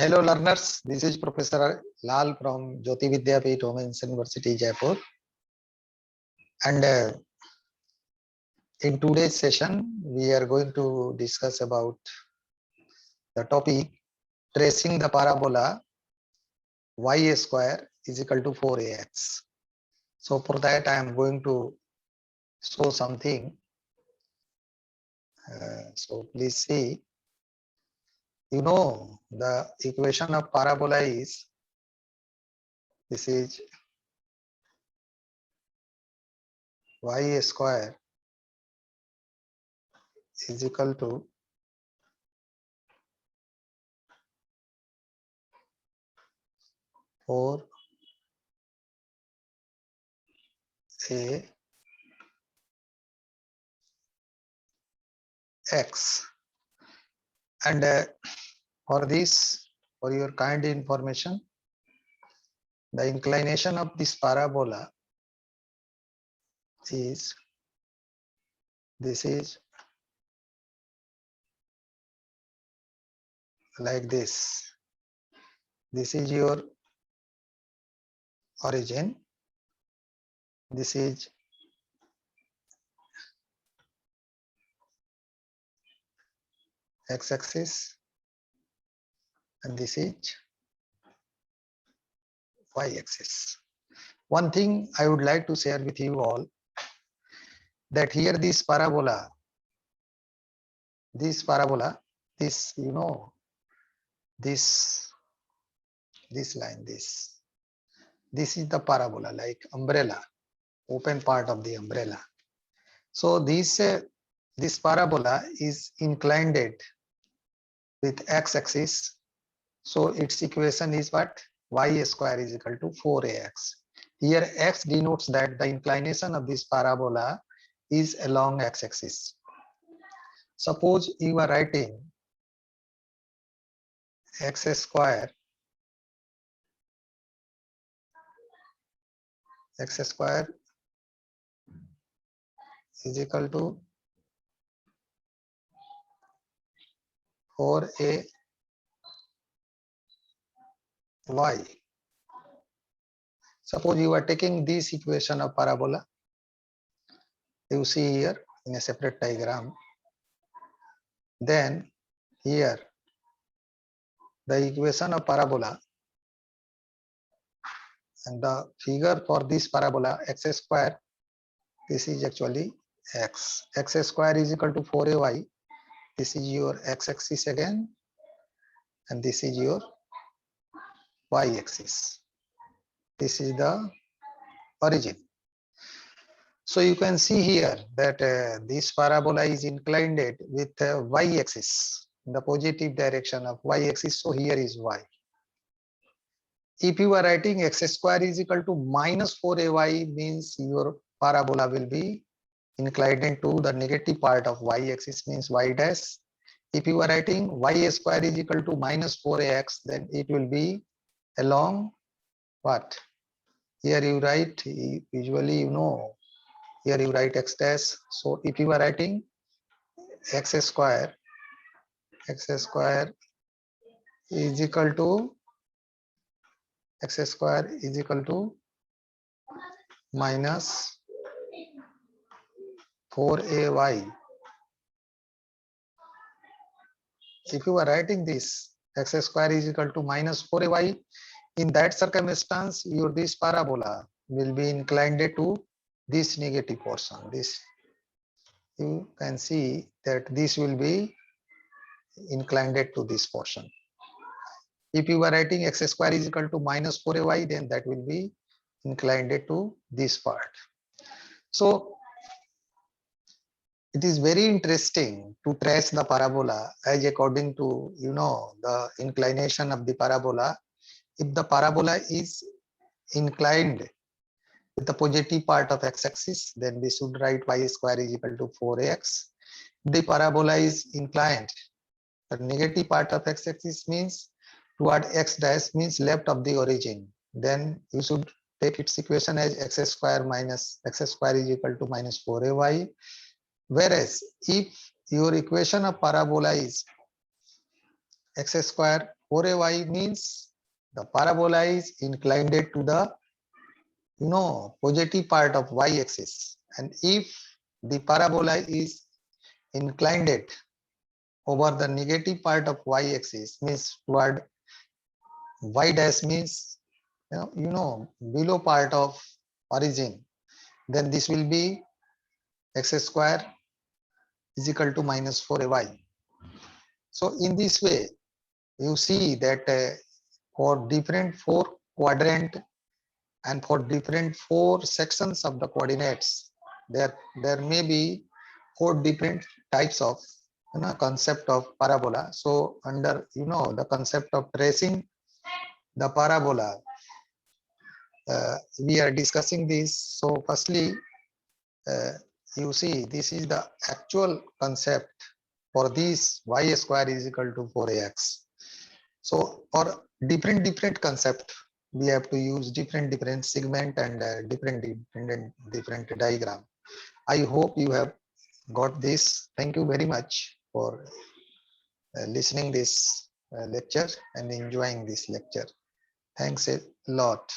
Hello learners, this is Professor Lal from Jyoti Vidyapeeth Women's University, Jaipur. And in today's session, we are going to discuss about the topic tracing the parabola y square is equal to 4ax. So for that, I am going to show something. So please see, you know, the equation of parabola is, this is y square is equal to 4 a x. And for this, for your kind information, the inclination of this parabola is, this is like this. This is your origin. This is x-axis and this is y-axis. One thing I would like to share with you all, that here this parabola, this you know, this line, this is the parabola, like umbrella, open part of the umbrella. So this parabola is inclined with x-axis. So its equation is what? Y square is equal to 4ax. Here x denotes that the inclination of this parabola is along x-axis. Suppose you are writing x square is equal to 4a y. Suppose you are taking this equation of parabola, you see here in a separate diagram. Then here the equation of parabola and the figure for this parabola x square, this is actually x. X square is equal to 4ay. This is your x-axis again, and this is your y-axis. This is the origin. So you can see here that this parabola is inclined with y-axis, in the positive direction of y-axis. So here is y. If you are writing x square is equal to minus 4ay, means your parabola will be inclined to the negative part of y-axis, means y dash. If you are writing y square is equal to minus 4ax, then it will be along what? Here you write, usually you know, here you write x dash. So if you are writing x square is equal to minus 4ay. If you are writing this x square is equal to minus 4ay, in that circumstance, your this parabola will be inclined to this negative portion. This, you can see that this will be inclined to this portion. If you are writing x square is equal to minus 4ay, then that will be inclined to this part. So it is very interesting to trace the parabola as according to, you know, the inclination of the parabola. If the parabola is inclined with the positive part of x-axis, then we should write y square is equal to 4ax. The parabola is inclined, the negative part of x-axis means toward x dash, means left of the origin. Then you should take its equation as x square is equal to minus 4ay. Whereas if your equation of parabola is x square 4ay means the parabola is inclined to the positive part of y-axis, and if the parabola is inclined over the negative part of y-axis means toward y dash means below part of origin, then this will be x square is equal to minus 4ay. So in this way you see that for different four quadrant and for different four sections of the coordinates, there may be four different types of concept of parabola. So under the concept of tracing the parabola, we are discussing this. So firstly, you see this is the actual concept for this y square is equal to 4ax. So for different concept, we have to use different segment and different diagram. I hope you have got this. Thank you very much for listening this lecture and enjoying this lecture. Thanks a lot.